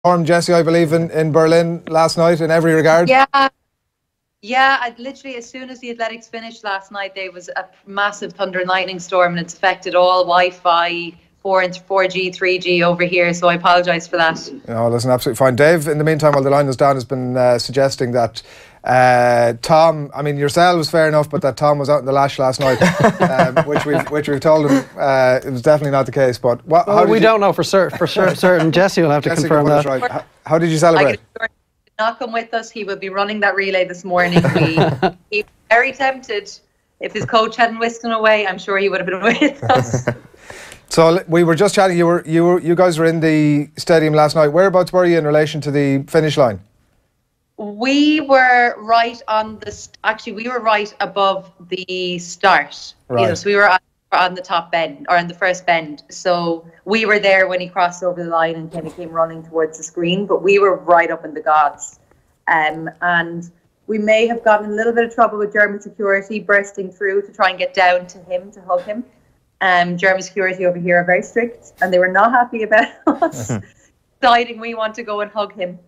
performed, Jessie, I believe, in Berlin last night in every regard. Yeah, I'd literally, as soon as the athletics finished last night, there was a massive thunder and lightning storm, and it's affected all Wi-Fi, 4G, 3G over here, so I apologise for that. No, listen, absolutely fine. Dave, in the meantime, while the line is down, has been suggesting that Tom, I mean, yourselves, fair enough, but that Tom was out in the lash last night, which we've told him it was definitely not the case. But we don't know for certain. Jessie will have to confirm that. Right. How did you celebrate? Not come with us. He will be running that relay this morning. He was very tempted. If his coach hadn't whisked him away, I'm sure he would have been with us. So we were just chatting. You guys were in the stadium last night. Whereabouts were you in relation to the finish line? We were right on the. Actually, we were right above the start. Right. You know, so we were on the top bend, or on the first bend. So we were there when he crossed over the line and kind of came running towards the screen, but we were right up in the gods. And we may have gotten in a little bit of trouble with German security bursting through to try and get down to him to hug him. German security over here are very strict, and they were not happy about us deciding we want to go and hug him.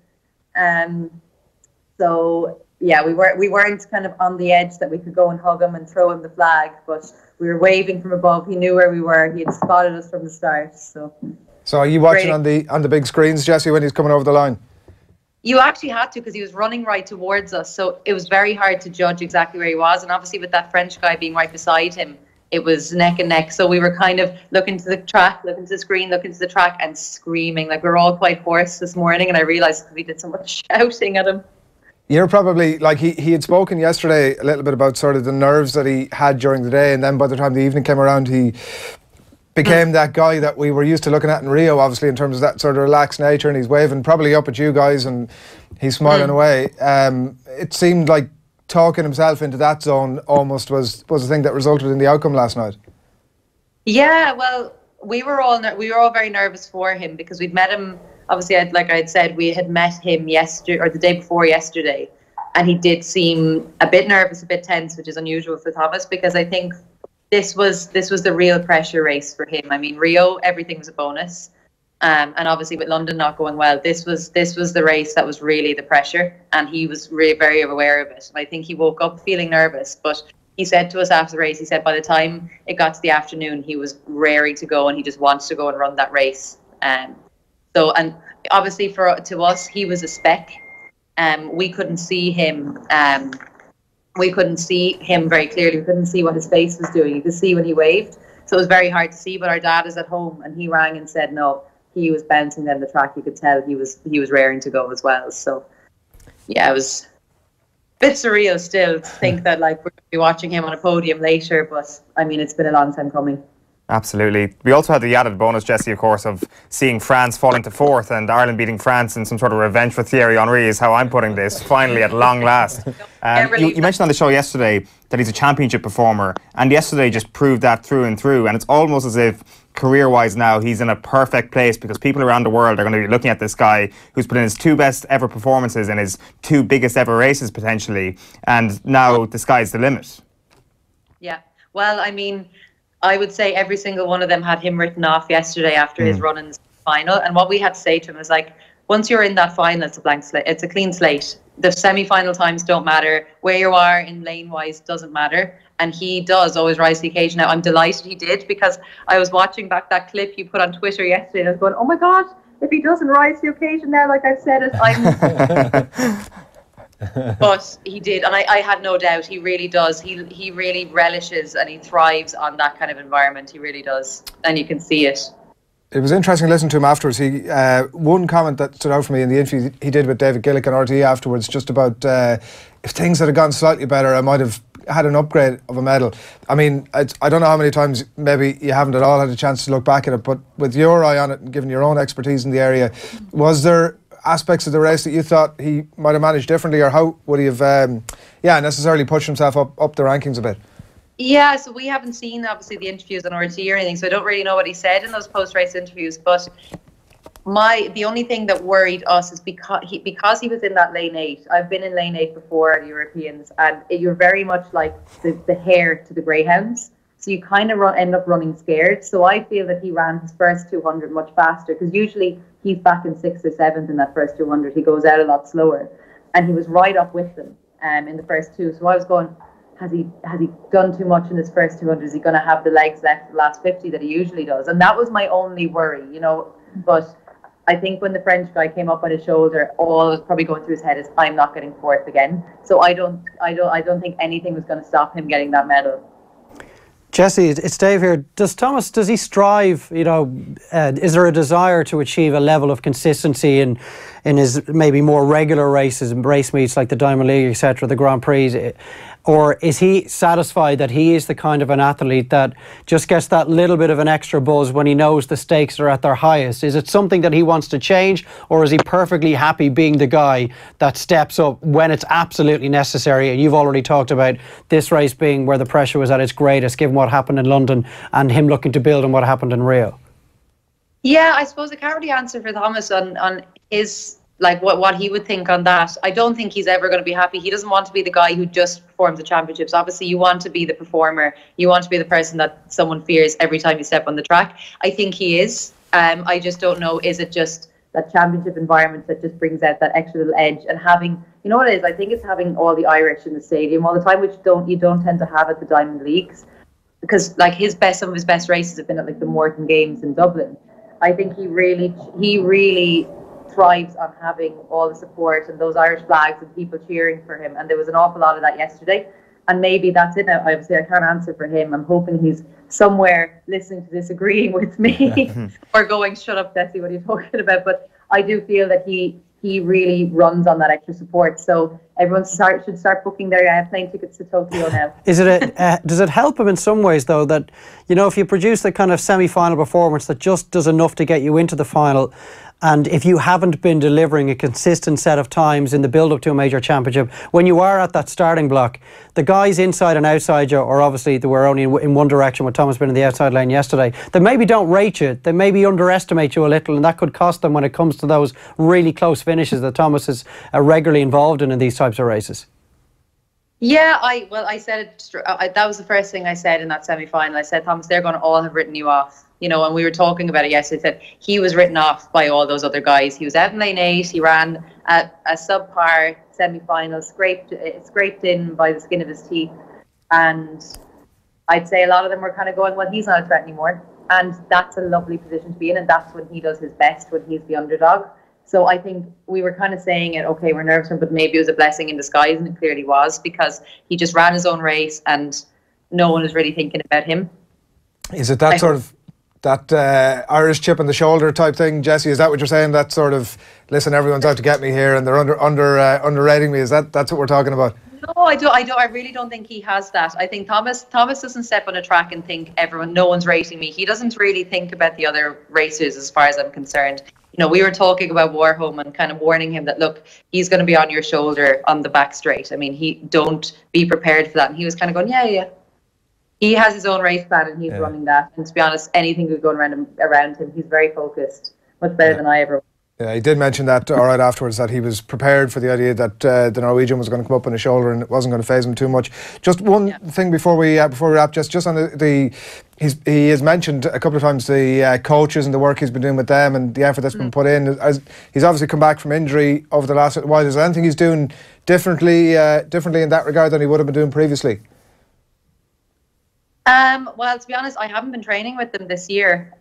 So yeah, we weren't kind of on the edge that we could go and hug him and throw him the flag, but we were waving from above. He knew where we were. He had spotted us from the start. So are you watching on the big screens, Jessie, when he's coming over the line? You actually had to, because he was running right towards us, so it was very hard to judge exactly where he was. And obviously, with that French guy being right beside him, it was neck and neck. So we were kind of looking to the track, looking to the screen, looking to the track, and screaming. Like, we were all quite hoarse this morning, and I realised we did so much shouting at him. You're probably, like, he had spoken yesterday a little bit about sort of the nerves that he had during the day, and then by the time the evening came around, he became that guy that we were used to looking at in Rio, obviously, in terms of that sort of relaxed nature, and he's waving probably up at you guys, and he's smiling away. It seemed like talking himself into that zone almost was the thing that resulted in the outcome last night. Yeah, well, we were all very nervous for him, because we'd met him. Obviously, like I had said, we had met him yesterday, or the day before yesterday, and he did seem a bit nervous, a bit tense, which is unusual for Thomas, because I think this was the real pressure race for him. I mean, Rio, everything was a bonus, and obviously with London not going well, this was the race that was really the pressure, and he was really very aware of it. And I think he woke up feeling nervous, but he said to us after the race, he said by the time it got to the afternoon, he was raring to go, and he just wanted to go and run that race. So, and obviously to us, he was a speck. We couldn't see him. We couldn't see him very clearly. We couldn't see what his face was doing. You could see when he waved, so it was very hard to see. But our dad is at home, and he rang and said no. He was bouncing down the track. You could tell he was raring to go as well. So, yeah, it was a bit surreal still to think that, like, we're going to be watching him on a podium later. But I mean, it's been a long time coming. Absolutely. We also had the added bonus, Jessie, of course, of seeing France fall into fourth and Ireland beating France in some sort of revenge for Thierry Henry, is how I'm putting this, finally, at long last. You mentioned on the show yesterday that he's a championship performer, and yesterday just proved that through and through, and it's almost as if career-wise now he's in a perfect place, because people around the world are going to be looking at this guy who's put in his 2 best ever performances in his 2 biggest ever races, potentially, and now the sky's the limit. Yeah, well, I mean, I would say every single one of them had him written off yesterday after his run in the final. And what we had to say to him was, like, once you're in that final, it's a blank slate. It's a clean slate. The semi-final times don't matter. Where you are in lane-wise doesn't matter. And he does always rise to the occasion. Now, I'm delighted he did, because I was watching back that clip you put on Twitter yesterday, and I was going, oh my God, if he doesn't rise to the occasion now, like I've said it, I'm... But he did, and I had no doubt he really does. He really relishes and he thrives on that kind of environment. He really does, and you can see it. It was interesting listening to him afterwards. He one comment that stood out for me in the interview he did with David Gillick on RTE afterwards, just about if things had gone slightly better, I might have had an upgrade of a medal. I mean, I don't know how many times maybe you haven't at all had a chance to look back at it, but with your eye on it and given your own expertise in the area, was there aspects of the race that you thought he might have managed differently, or how would he have necessarily pushed himself up the rankings a bit? Yeah, so we haven't seen obviously the interviews on RT or anything, so I don't really know what he said in those post-race interviews, but the only thing that worried us is because he was in that lane 8. I've been in lane 8 before at Europeans, and you're very much like the hare to the greyhounds. So you kind of end up running scared. So I feel that he ran his first 200 much faster, because usually he's back in 6th or 7th in that first 200. He goes out a lot slower, and he was right up with them in the first 2. So I was going, has he done too much in his first 200? Is he going to have the legs left for the last 50 that he usually does? And that was my only worry, you know. But I think when the French guy came up on his shoulder, all was probably going through his head is, I'm not getting 4th again. So I don't think anything was going to stop him getting that medal. Jessie, it's Dave here. Does he strive, you know, is there a desire to achieve a level of consistency in his maybe more regular races and race meets like the Diamond League, etc., the Grand Prix? Or is he satisfied that he is the kind of an athlete that just gets that little bit of an extra buzz when he knows the stakes are at their highest? Is it something that he wants to change, or is he perfectly happy being the guy that steps up when it's absolutely necessary? And you've already talked about this race being where the pressure was at its greatest, given what happened in London and him looking to build on what happened in Rio. Yeah, I suppose I can't really answer for Thomas on his, like, what he would think on that. I don't think he's ever going to be happy. He doesn't want to be the guy who just performs the championships. Obviously, you want to be the performer. You want to be the person that someone fears every time you step on the track. I think he is. I just don't know, is it just that championship environment that just brings out that extra little edge, and having, you know what it is? I think it's having all the Irish in the stadium all the time, which you don't tend to have at the Diamond Leagues, because like some of his best races have been at like the Morton Games in Dublin. I think he really thrives on having all the support and those Irish flags and people cheering for him, and there was an awful lot of that yesterday, and maybe that's it now. Obviously I can't answer for him. I'm hoping he's somewhere listening to this agreeing with me or going, shut up Jessie, what are you talking about? But I do feel that he really runs on that extra support, so everyone should start booking their plane tickets to Tokyo now. Is it does it help him in some ways though that, you know, if you produce the kind of semi-final performance that just does enough to get you into the final, and if you haven't been delivering a consistent set of times in the build-up to a major championship, when you are at that starting block, the guys inside and outside you, or obviously they were only in one direction with Thomas being in the outside lane yesterday, they maybe don't rate you, they maybe underestimate you a little, and that could cost them when it comes to those really close finishes that Thomas is regularly involved in these types of races. Yeah, I said it, that was the first thing I said in that semi-final. I said, Thomas, they're going to all have written you off. You know, and we were talking about it yesterday, that he was written off by all those other guys. He was out in lane 8, he ran a subpar semi-final, scraped in by the skin of his teeth. And I'd say a lot of them were kind of going, well, he's not a threat anymore. And that's a lovely position to be in, and that's when he does his best, when he's the underdog. So I think we were kind of saying it, okay, we're nervous, but maybe it was a blessing in disguise, and it clearly was, because he just ran his own race and no one was really thinking about him. Is it that sort of that Irish chip on the shoulder type thing, Jessie? Is that what you're saying? That sort of, listen, everyone's out to get me here and they're underrating me. Is that's what we're talking about? No, I really don't think he has that. I think Thomas doesn't step on a track and think no one's rating me. He doesn't really think about the other racers, as far as I'm concerned. You know, we were talking about Warholm and kind of warning him that, look, he's going to be on your shoulder on the back straight. I mean, don't be prepared for that. And he was kind of going, yeah. He has his own race plan and he's running that. And to be honest, anything could go around him. He's very focused, much better than I ever was. Yeah, he did mention that all right afterwards, that he was prepared for the idea that the Norwegian was going to come up on his shoulder and it wasn't going to faze him too much. Just one thing before we wrap, just on he has mentioned a couple of times the coaches and the work he's been doing with them and the effort that's been put in. He's obviously come back from injury over the last while. Is there anything he's doing differently in that regard than he would have been doing previously? Well, to be honest, I haven't been training with them this year,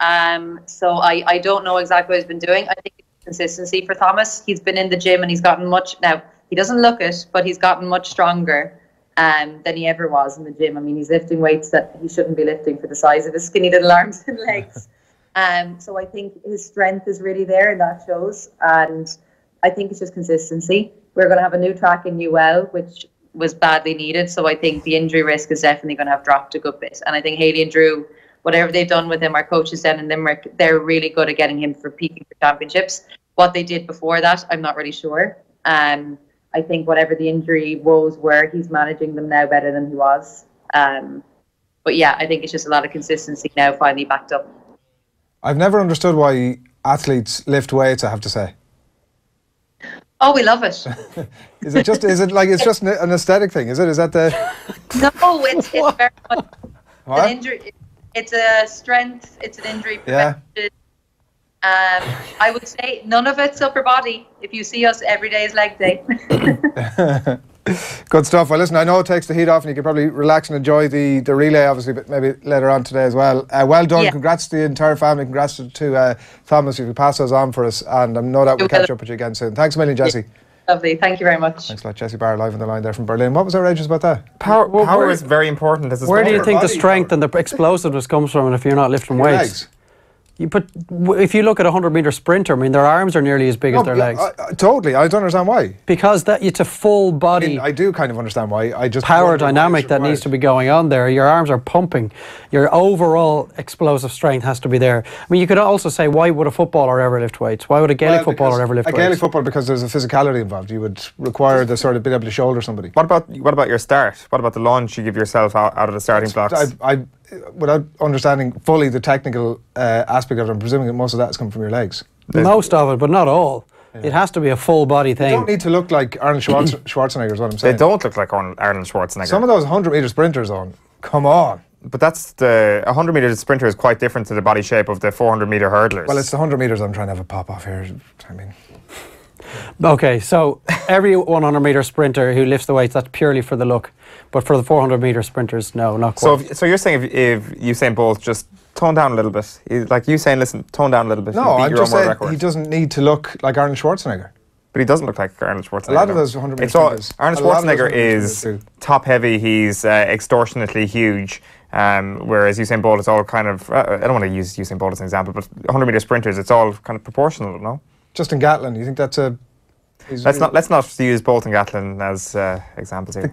so I don't know exactly what he's been doing. I think it's consistency for Thomas. He's been in the gym and he's gotten much, now he doesn't look it, but he's gotten much stronger than he ever was in the gym. I mean, he's lifting weights that he shouldn't be lifting for the size of his skinny little arms and legs. So I think his strength is really there, and that shows, and I think it's just consistency. We're going to have a new track in UL, which was badly needed, so I think the injury risk is definitely going to have dropped a good bit. And I think Haley and Drew, whatever they've done with him, our coaches down in Limerick, they're really good at getting him for peaking for championships. What they did before that, I'm not really sure. I think whatever the injury woes were, he's managing them now better than he was. But yeah, I think it's just a lot of consistency now, finally backed up. I've never understood why athletes lift weights, I have to say. Oh, we love it. Is it just an aesthetic thing? Is that the? No, it's very much. An injury. It's a strength. It's an injury prevention. I would say none of it's upper body. If you see us, every day is leg day. Good stuff. Well, listen, I know it takes the heat off and you can probably relax and enjoy the relay, obviously, but maybe later on today as well. Well done. Yeah. Congrats to the entire family. Congrats to Thomas. You can pass those on for us, and I'm no doubt we'll catch up with you again soon. Thanks a million, Jessie. Yeah. Lovely. Thank you very much. Thanks a lot. Jessie Barr live on the line there from Berlin. What was outrageous about that? Power is very important. Where do you think the strength and the explosiveness comes from if you're not lifting weights? Legs. If you look at a 100-metre sprinter, I mean, their arms are nearly as big as their legs. Totally. I don't understand why. Because it's a full body. I mean, I do kind of understand why. I just power dynamic that needs to be going on there. Your arms are pumping. Your overall explosive strength has to be there. I mean, you could also say, why would a footballer ever lift weights? Why would a Gaelic footballer ever lift weights? A Gaelic footballer, because there's a physicality involved. You would require the sort of being able to shoulder somebody. What about your start? What about the launch you give yourself out of the starting blocks? Without understanding fully the technical aspect of it, I'm presuming that most of that has come from your legs. Most of it, but not all. Yeah. It has to be a full body thing. You don't need to look like Arnold Schwarzenegger is what I'm saying. They don't look like Arnold Schwarzenegger. Some of those 100-metre sprinters come on. But that's a 100-metre sprinter is quite different to the body shape of the 400-metre hurdlers. Well, it's the 100 metres I'm trying to have a pop off here. I mean... Okay, so every 100-metre sprinter who lifts the weights, that's purely for the look. But for the 400-metre sprinters, no, not quite. So you're saying if Usain Bolt just tone down a little bit, like Usain, listen, tone down a little bit. No, I'm just saying he doesn't need to look like Arnold Schwarzenegger. But he doesn't look like Arnold Schwarzenegger. A lot of those 100-metre sprinters. Arnold Schwarzenegger is top heavy. He's extortionately huge. Whereas Usain Bolt is all kind of, I don't want to use Usain Bolt as an example, but 100-metre sprinters, it's all kind of proportional, no? Justin Gatlin, you think that's a... Let's not use Bolt and Gatlin as examples here.